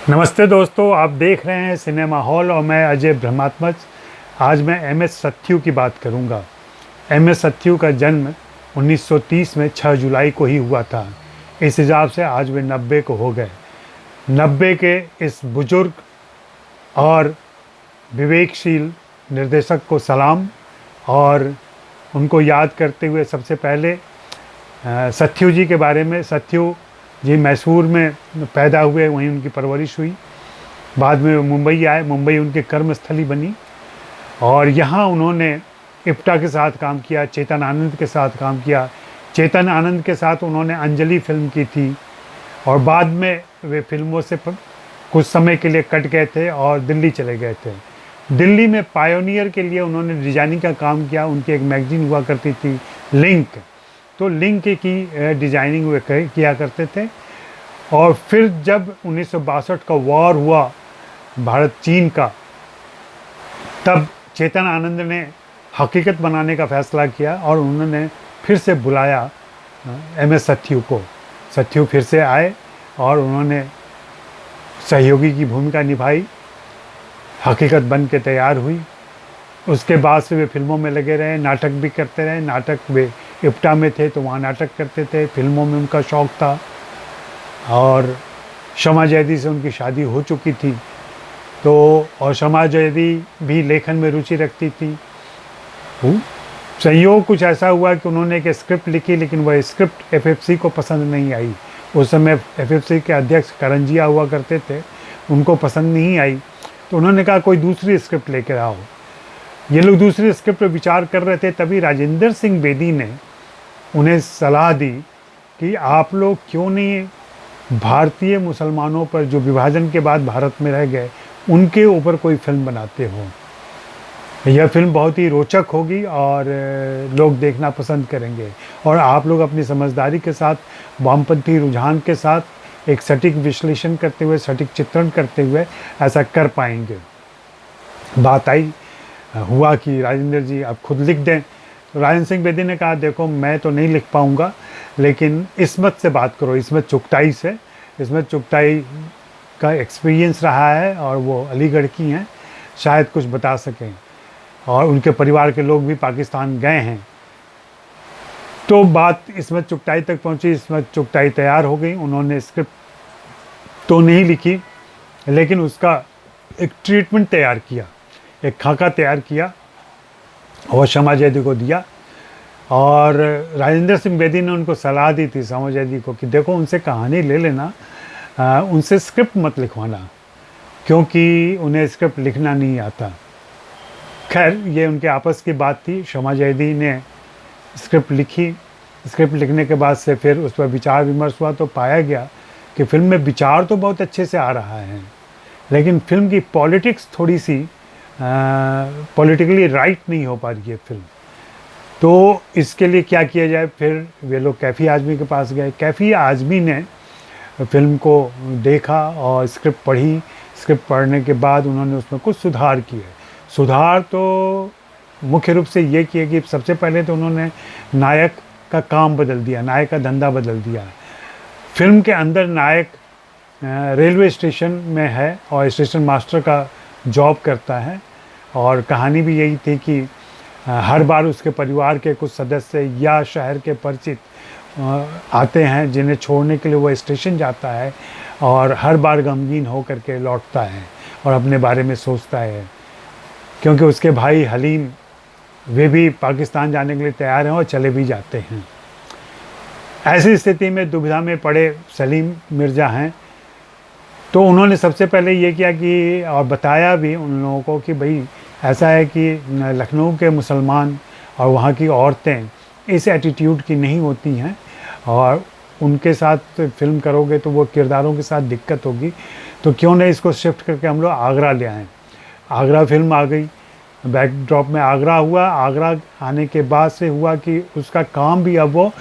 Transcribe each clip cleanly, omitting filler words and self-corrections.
नमस्ते दोस्तों, आप देख रहे हैं सिनेमा हॉल और मैं अजय ब्रह्मात्मज। आज मैं एम.एस. सत्यू की बात करूंगा। एम.एस. सत्यू का जन्म 1930 में 6 जुलाई को ही हुआ था। इस हिसाब से आज वे 90 को हो गए। 90 के इस बुजुर्ग और विवेकशील निर्देशक को सलाम। और उनको याद करते हुए सबसे पहले सत्यू जी के बारे में। सत्यू जी मैसूर में पैदा हुए, वहीं उनकी परवरिश हुई। बाद में वो मुंबई आए, मुंबई उनकी कर्मस्थली बनी और यहाँ उन्होंने इप्टा के साथ काम किया, चेतन आनंद के साथ काम किया। चेतन आनंद के साथ उन्होंने अंजलि फिल्म की थी और बाद में वे फिल्मों से कुछ समय के लिए कट गए थे और दिल्ली चले गए थे। दिल्ली में पायोनियर के लिए उन्होंने डिजाइनिंग का काम किया। उनकी एक मैगजीन हुआ करती थी लिंक, तो लिंक की डिजाइनिंग वे किया करते थे। और फिर जब 1962 का वॉर हुआ भारत चीन का, तब चेतन आनंद ने हकीकत बनाने का फैसला किया और उन्होंने फिर से बुलाया एम.एस. सत्यू को। सत्यू फिर से आए और उन्होंने सहयोगी की भूमिका निभाई। हकीकत बन के तैयार हुई। उसके बाद से वे फिल्मों में लगे रहे, नाटक भी करते रहे। नाटक वे इप्टा में थे तो वहाँ नाटक करते थे, फिल्मों में उनका शौक़ था। और शमा जयदी से उनकी शादी हो चुकी थी, तो और शमा जयदी भी लेखन में रुचि रखती थी। संयोग कुछ ऐसा हुआ कि उन्होंने एक स्क्रिप्ट लिखी, लेकिन वह स्क्रिप्ट एफएफसी को पसंद नहीं आई। उस समय एफएफसी के अध्यक्ष करंजिया हुआ करते थे, उनको पसंद नहीं आई। तो उन्होंने कहा कोई दूसरी स्क्रिप्ट लेकर आओ। ये लोग दूसरी स्क्रिप्ट पर विचार कर रहे थे, तभी राजेंद्र सिंह बेदी ने उन्हें सलाह दी कि आप लोग क्यों नहीं भारतीय मुसलमानों पर, जो विभाजन के बाद भारत में रह गए, उनके ऊपर कोई फिल्म बनाते हो। यह फिल्म बहुत ही रोचक होगी और लोग देखना पसंद करेंगे। और आप लोग अपनी समझदारी के साथ, वामपंथी रुझान के साथ एक सटीक विश्लेषण करते हुए, सटीक चित्रण करते हुए ऐसा कर पाएंगे। बात हुआ कि राजेंद्र जी आप खुद लिख दें। तो राजेंद्र सिंह बेदी ने कहा देखो मैं तो नहीं लिख पाऊँगा, लेकिन इस्मत से बात करो, इस्मत चुगताई से। इस्मत चुगताई का एक्सपीरियंस रहा है और वो अलीगढ़ की हैं, शायद कुछ बता सकें। और उनके परिवार के लोग भी पाकिस्तान गए हैं। तो बात इस्मत चुगताई तक पहुंची। इस्मत चुगताई तैयार हो गई। उन्होंने स्क्रिप्ट तो नहीं लिखी, लेकिन उसका एक ट्रीटमेंट तैयार किया, एक खाका तैयार किया और शमा जयदी को दिया। और राजेंद्र सिंह बेदी ने उनको सलाह दी थी, शमा जयदी को, कि देखो उनसे कहानी ले लेना, उनसे स्क्रिप्ट मत लिखवाना, क्योंकि उन्हें स्क्रिप्ट लिखना नहीं आता। खैर ये उनके आपस की बात थी। शमा जयदी ने स्क्रिप्ट लिखी। स्क्रिप्ट लिखने के बाद से फिर उस पर विचार विमर्श हुआ, तो पाया गया कि फिल्म में विचार तो बहुत अच्छे से आ रहा है, लेकिन फिल्म की पॉलिटिक्स थोड़ी सी पॉलिटिकली राइट नहीं हो पा रही है फिल्म। तो इसके लिए क्या किया जाए, फिर वे लोग कैफ़ी आज़मी के पास गए। कैफ़ी आज़मी ने फिल्म को देखा और स्क्रिप्ट पढ़ी। स्क्रिप्ट पढ़ने के बाद उन्होंने उसमें कुछ सुधार किए। सुधार तो मुख्य रूप से ये किए कि सबसे पहले तो उन्होंने नायक का काम बदल दिया, नायक का धंधा बदल दिया। फिल्म के अंदर नायक रेलवे स्टेशन में है और स्टेशन मास्टर का जॉब करता है। और कहानी भी यही थी कि हर बार उसके परिवार के कुछ सदस्य या शहर के परिचित आते हैं, जिन्हें छोड़ने के लिए वो स्टेशन जाता है और हर बार गमगीन हो करके लौटता है और अपने बारे में सोचता है, क्योंकि उसके भाई हलीम वे भी पाकिस्तान जाने के लिए तैयार हैं और चले भी जाते हैं। ऐसी स्थिति में दुविधा में पड़े सलीम मिर्ज़ा हैं। तो उन्होंने सबसे पहले ये किया कि, और बताया भी उन लोगों को कि भाई ऐसा है कि लखनऊ के मुसलमान और वहाँ की औरतें इस एटीट्यूड की नहीं होती हैं और उनके साथ फिल्म करोगे तो वो किरदारों के साथ दिक्कत होगी, तो क्यों नहीं इसको शिफ्ट करके हम लोग आगरा ले आएँ। आगरा फिल्म आ गई, बैकड्रॉप में आगरा हुआ। आगरा आने के बाद से हुआ कि उसका काम भी अब वो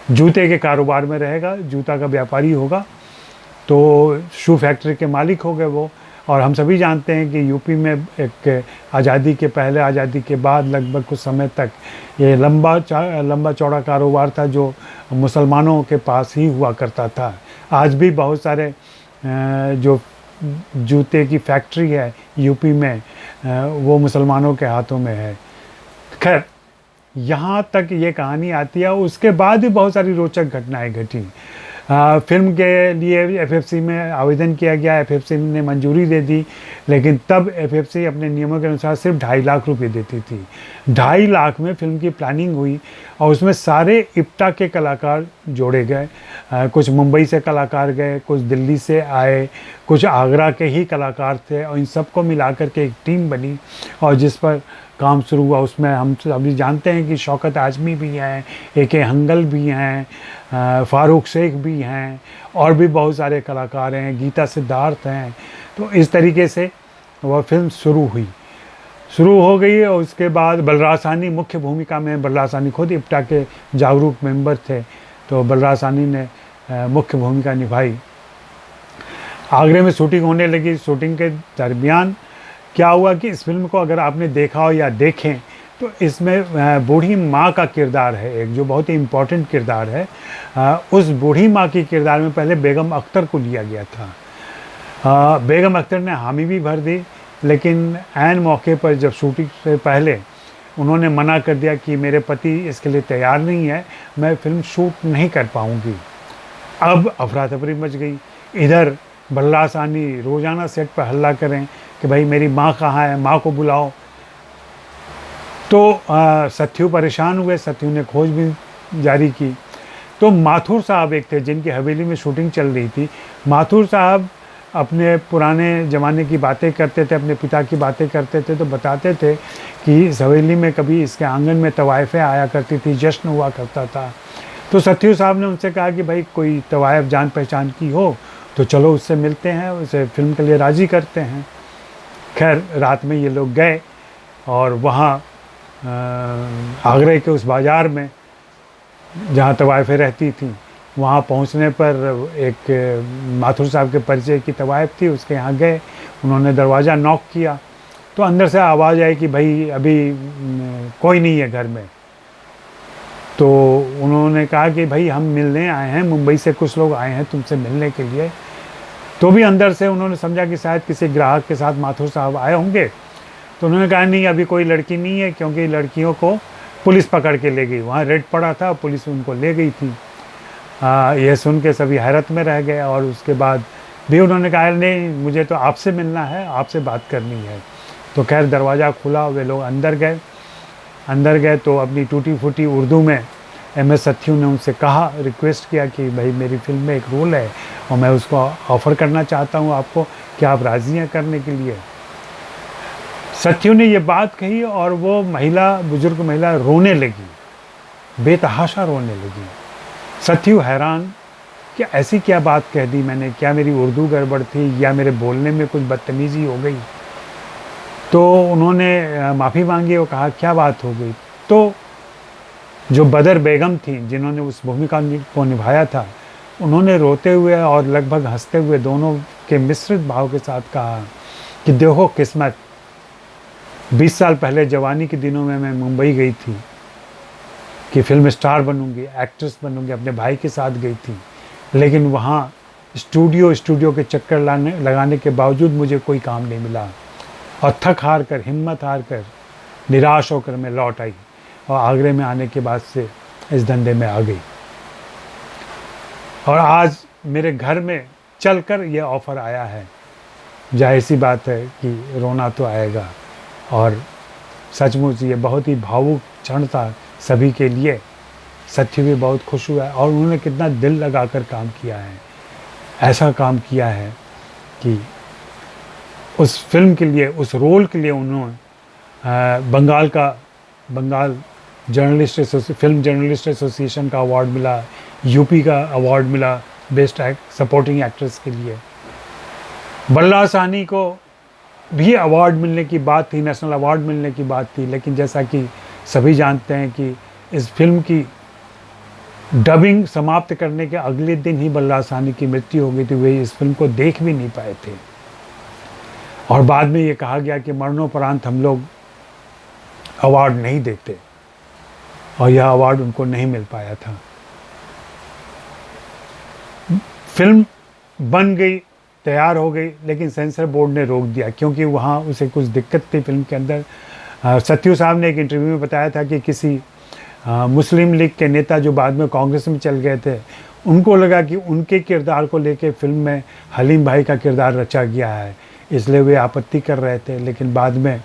जूते के कारोबार में रहेगा, जूता का व्यापारी होगा। तो शू फैक्ट्री के मालिक हो गए वो। और हम सभी जानते हैं कि यूपी में एक आज़ादी के पहले, आज़ादी के बाद लगभग कुछ समय तक ये लंबा चौड़ा कारोबार था जो मुसलमानों के पास ही हुआ करता था। आज भी बहुत सारे जो जूते की फैक्ट्री है यूपी में, वो मुसलमानों के हाथों में है। खैर, यहाँ तक ये कहानी आती है। उसके बाद भी बहुत सारी रोचक घटनाएं घटी। फिल्म के लिए एफएफसी में आवेदन किया गया, एफएफसी ने मंजूरी दे दी, लेकिन तब एफएफसी अपने नियमों के अनुसार सिर्फ 2.5 लाख रुपए देती थी। 2.5 लाख में फिल्म की प्लानिंग हुई और उसमें सारे इप्टा के कलाकार जोड़े गए। कुछ मुंबई से कलाकार गए, कुछ दिल्ली से आए, कुछ आगरा के ही कलाकार थे, और इन सबको मिलाकर के एक टीम बनी और जिस पर काम शुरू हुआ। उसमें हम अभी जानते हैं कि शौकत आजमी भी हैं, ए.के. हंगल भी हैं, फारूक शेख भी हैं, और भी बहुत सारे कलाकार हैं, गीता सिद्धार्थ हैं। तो इस तरीके से वह फिल्म शुरू हो गई। और उसके बाद बलराज साहनी मुख्य भूमिका में, बलराज साहनी खुद इप्टा के जागरूक मेंबर थे, तो बलराज साहनी ने मुख्य भूमिका निभाई। आगरे में शूटिंग होने लगी। शूटिंग के दरमियान क्या हुआ कि इस फिल्म को अगर आपने देखा हो या देखें तो इसमें बूढ़ी माँ का किरदार है एक, जो बहुत ही इम्पोर्टेंट किरदार है। उस बूढ़ी माँ की किरदार में पहले बेगम अख्तर को लिया गया था। बेगम अख्तर ने हामी भी भर दी, लेकिन ऐन मौके पर जब शूटिंग से पहले उन्होंने मना कर दिया कि मेरे पति इसके लिए तैयार नहीं है, मैं फिल्म शूट नहीं कर पाऊँगी। अब अफरा तफरी मच गई। इधर बलराज साहनी रोज़ाना सेट पर हल्ला करें कि भाई मेरी माँ कहाँ है, माँ को बुलाओ। तो सत्यू परेशान हुए। सत्यू ने खोज भी जारी की। तो माथुर साहब एक थे जिनकी हवेली में शूटिंग चल रही थी। माथुर साहब अपने पुराने ज़माने की बातें करते थे, अपने पिता की बातें करते थे, तो बताते थे कि इस हवेली में कभी इसके आंगन में तवाइफ़ें आया करती थी, जश्न हुआ करता था। तो सत्यू साहब ने उनसे कहा कि भाई कोई तवाइफ जान पहचान की हो तो चलो उससे मिलते हैं, उसे फिल्म के लिए राज़ी करते हैं। खैर, रात में ये लोग गए और वहाँ आगरे के उस बाज़ार में जहाँ तवाइफ़ें रहती थी, वहाँ पहुँचने पर एक माथुर साहब के परिचय की तवाइफ थी, उसके यहाँ गए। उन्होंने दरवाज़ा नॉक किया तो अंदर से आवाज़ आई कि भाई अभी कोई नहीं है घर में। तो उन्होंने कहा कि भाई हम मिलने आए हैं, मुंबई से कुछ लोग आए हैं तुमसे मिलने के लिए। तो भी अंदर से उन्होंने समझा कि शायद किसी ग्राहक के साथ माथुर साहब आए होंगे। तो उन्होंने कहा नहीं, अभी कोई लड़की नहीं है, क्योंकि लड़कियों को पुलिस पकड़ के ले गई। वहाँ रेड पड़ा था, पुलिस उनको ले गई थी। यह सुन के सभी हैरत में रह गए। और उसके बाद भी उन्होंने कहा नहीं, मुझे तो आपसे मिलना है, आपसे बात करनी है। तो खैर दरवाज़ा खुला, वे लोग अंदर गए तो अपनी टूटी फूटी उर्दू में MS सत्यू ने उनसे कहा, रिक्वेस्ट किया कि भाई मेरी फिल्म में एक रोल है और मैं उसको ऑफ़र करना चाहता हूँ आपको, क्या आप राज़ी हैं करने के लिए। सत्यू ने ये बात कही और वो बुजुर्ग महिला रोने लगी, बेतहाशा रोने लगी। सत्यू हैरान कि ऐसी क्या बात कह दी मैंने, क्या मेरी उर्दू गड़बड़ थी या मेरे बोलने में कुछ बदतमीज़ी हो गई। तो उन्होंने माफ़ी मांगी और कहा क्या बात हो गई। तो जो बदर बेगम थी जिन्होंने उस भूमिका को निभाया था, उन्होंने रोते हुए और लगभग हंसते हुए दोनों के मिश्रित भाव के साथ कहा कि देखो किस्मत, 20 साल पहले जवानी के दिनों में मैं मुंबई गई थी कि फिल्म स्टार बनूंगी, एक्ट्रेस बनूंगी, अपने भाई के साथ गई थी, लेकिन वहाँ स्टूडियो के चक्कर लगाने के बावजूद मुझे कोई काम नहीं मिला और थक हार कर, हिम्मत हार कर, निराश होकर मैं लौट आई और आगरे में आने के बाद से इस धंधे में आ गई। और आज मेरे घर में चलकर यह ऑफ़र आया है। जाहिर सी बात है कि रोना तो आएगा और सचमुच ये बहुत ही भावुक क्षण था सभी के लिए। सत्यू भी बहुत खुश हुआ और उन्होंने कितना दिल लगाकर काम किया है। ऐसा काम किया है कि उस फिल्म के लिए, उस रोल के लिए उन्होंने बंगाल फिल्म जर्नलिस्ट एसोसिएशन का अवार्ड मिला, यूपी का अवार्ड मिला बेस्ट सपोर्टिंग एक्ट्रेस के लिए। बलराज साहनी को भी अवार्ड मिलने की बात थी, नेशनल अवार्ड मिलने की बात थी, लेकिन जैसा कि सभी जानते हैं कि इस फिल्म की डबिंग समाप्त करने के अगले दिन ही बलराज साहनी की मृत्यु हो गई थी। वे इस फिल्म को देख भी नहीं पाए थे और बाद में ये कहा गया कि मरणोपरांत हम लोग अवार्ड नहीं देते और यह अवार्ड उनको नहीं मिल पाया था। फिल्म बन गई तैयार हो गई, लेकिन सेंसर बोर्ड ने रोक दिया क्योंकि वहाँ उसे कुछ दिक्कत थी फिल्म के अंदर। सत्यू साहब ने एक इंटरव्यू में बताया था कि किसी मुस्लिम लीग के नेता जो बाद में कांग्रेस में चल गए थे, उनको लगा कि उनके किरदार को लेके फिल्म में हलीम भाई का किरदार रचा गया है, इसलिए वे आपत्ति कर रहे थे। लेकिन बाद में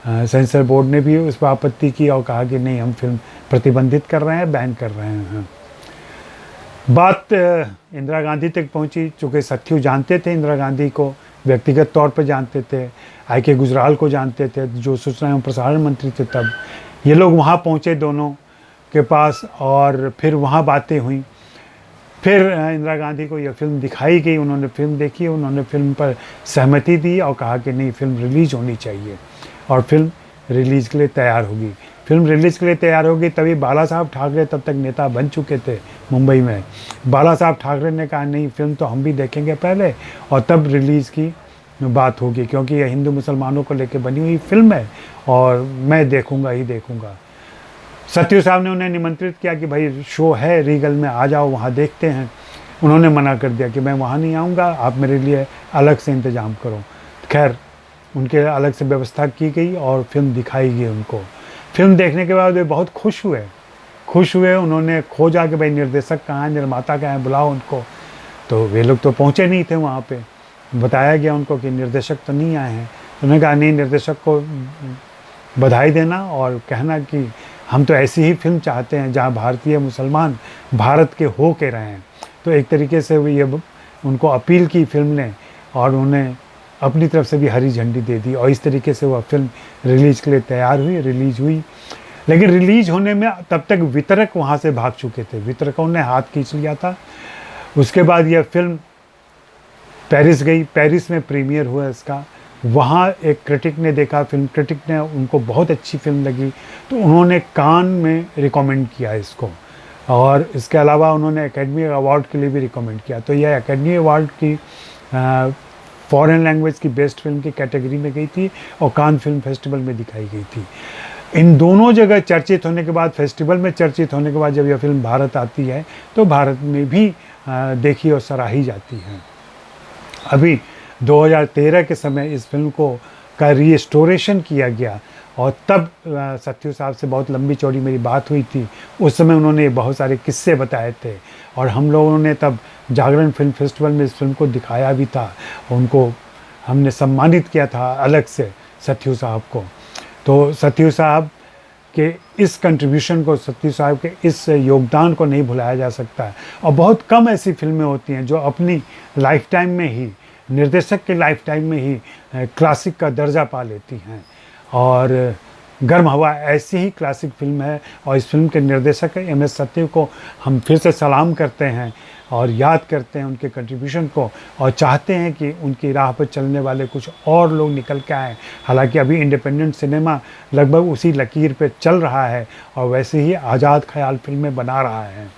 सेंसर बोर्ड ने भी उस पर आपत्ति की और कहा कि नहीं, हम फिल्म प्रतिबंधित कर रहे हैं, बैन कर रहे हैं। बात इंदिरा गांधी तक पहुंची। चूँकि सत्यू जानते थे इंदिरा गांधी को, व्यक्तिगत तौर पर जानते थे, आई.के. गुजराल को जानते थे जो सूचना एवं प्रसारण मंत्री थे तब। ये लोग वहाँ पहुँचे दोनों के पास और फिर वहाँ बातें हुई। फिर इंदिरा गांधी को यह फिल्म दिखाई गई, उन्होंने फिल्म देखी, उन्होंने फिल्म पर सहमति दी और कहा कि नहीं, फिल्म रिलीज़ होनी चाहिए और फिल्म रिलीज़ के लिए तैयार होगी। फिल्म रिलीज़ के लिए तैयार होगी तभी बाला साहब ठाकरे तब तक नेता बन चुके थे मुंबई में। बाला साहब ठाकरे ने कहा नहीं, फिल्म तो हम भी देखेंगे पहले और तब रिलीज़ की बात होगी, क्योंकि यह हिंदू मुसलमानों को लेकर बनी हुई फिल्म है और मैं देखूंगा ही देखूंगा। सत्यू साहब ने उन्हें निमंत्रित किया कि भाई शो है रीगल में, आ जाओ वहाँ देखते हैं। उन्होंने मना कर दिया कि मैं वहाँ नहीं आऊँगा, आप मेरे लिए अलग से इंतज़ाम करो। खैर, उनके अलग से व्यवस्था की गई और फिल्म दिखाई गई उनको। फिल्म देखने के बाद वे बहुत खुश हुए। उन्होंने खोजा कि भाई निर्देशक कहाँ है, निर्माता कहाँ है, बुलाओ उनको। तो वे लोग तो पहुँचे नहीं थे वहाँ पे। बताया गया उनको कि निर्देशक तो नहीं आए हैं। उन्होंने कहा नहीं, निर्देशक को बधाई देना और कहना कि हम तो ऐसी ही फिल्म चाहते हैं जहाँ भारतीय मुसलमान भारत के हो के रहें। तो एक तरीके से ये उनको अपील की फिल्म ने और उन्हें अपनी तरफ से भी हरी झंडी दे दी और इस तरीके से वह फिल्म रिलीज़ के लिए तैयार हुई, रिलीज़ हुई। लेकिन रिलीज़ होने में तब तक वितरक वहाँ से भाग चुके थे, वितरकों ने हाथ खींच लिया था। उसके बाद यह फिल्म पेरिस गई, पेरिस में प्रीमियर हुआ इसका। वहाँ एक क्रिटिक ने देखा, फिल्म क्रिटिक ने, उनको बहुत अच्छी फिल्म लगी तो उन्होंने कान में रिकमेंड किया इसको और इसके अलावा उन्होंने एकेडमी अवार्ड के लिए भी रिकमेंड किया। तो यह एकेडमी अवार्ड की फॉरेन लैंग्वेज की बेस्ट फिल्म की कैटेगरी में गई थी और कान फिल्म फेस्टिवल में दिखाई गई थी। इन दोनों जगह चर्चित होने के बाद, फेस्टिवल में चर्चित होने के बाद जब यह फिल्म भारत आती है तो भारत में भी देखी और सराही जाती है। अभी 2013 के समय इस फिल्म का रीस्टोरेशन किया गया और तब सत्यू साहब से बहुत लंबी चौड़ी मेरी बात हुई थी। उस समय उन्होंने बहुत सारे किस्से बताए थे और हम लोगों ने तब जागरण फिल्म फेस्टिवल में इस फिल्म को दिखाया भी था। उनको हमने सम्मानित किया था अलग से, सत्यू साहब को। तो सत्यू साहब के इस कंट्रीब्यूशन को, सत्यू साहब के इस योगदान को नहीं भुलाया जा सकता है। और बहुत कम ऐसी फिल्में होती हैं जो अपनी लाइफ टाइम में ही, निर्देशक के लाइफ टाइम में ही क्लासिक का दर्जा पा लेती हैं। और गर्म हवा ऐसी ही क्लासिक फिल्म है और इस फिल्म के निर्देशक एम.एस. सत्यू को हम फिर से सलाम करते हैं और याद करते हैं उनके कंट्रीब्यूशन को और चाहते हैं कि उनकी राह पर चलने वाले कुछ और लोग निकल के आएँ। हालांकि अभी इंडिपेंडेंट सिनेमा लगभग उसी लकीर पे चल रहा है और वैसे ही आज़ाद ख्याल फिल्में बना रहा है।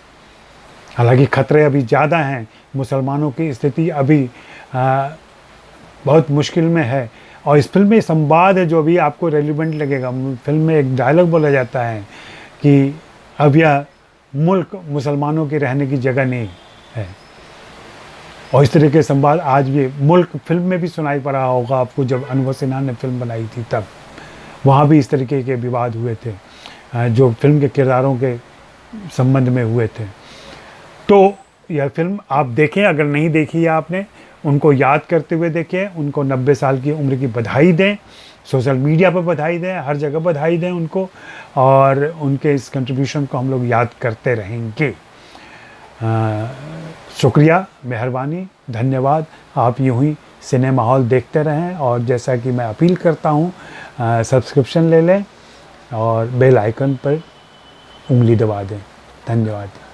हालांकि खतरे अभी ज़्यादा हैं, मुसलमानों की स्थिति अभी बहुत मुश्किल में है। और इस फिल्म में संवाद है जो अभी आपको रेलिवेंट लगेगा। फिल्म में एक डायलॉग बोला जाता है कि अब यह मुल्क मुसलमानों के रहने की जगह नहीं है। और इस तरह के संवाद आज भी मुल्क फिल्म में भी सुनाई पड़ा होगा आपको। जब अनुभव सिन्हा ने फिल्म बनाई थी तब वहाँ भी इस तरीके के विवाद हुए थे जो फिल्म के किरदारों के संबंध में हुए थे। तो यह फिल्म आप देखें, अगर नहीं देखी है आपने, उनको याद करते हुए देखें, उनको 90 साल की उम्र की बधाई दें, सोशल मीडिया पर बधाई दें, हर जगह बधाई दें उनको और उनके इस कंट्रीब्यूशन को हम लोग याद करते रहेंगे। शुक्रिया, मेहरबानी, धन्यवाद। आप यूं ही सिनेमा हॉल देखते रहें और जैसा कि मैं अपील करता हूं, सब्सक्रिप्शन ले लें और बेल आइकन पर उंगली दबा दें। धन्यवाद।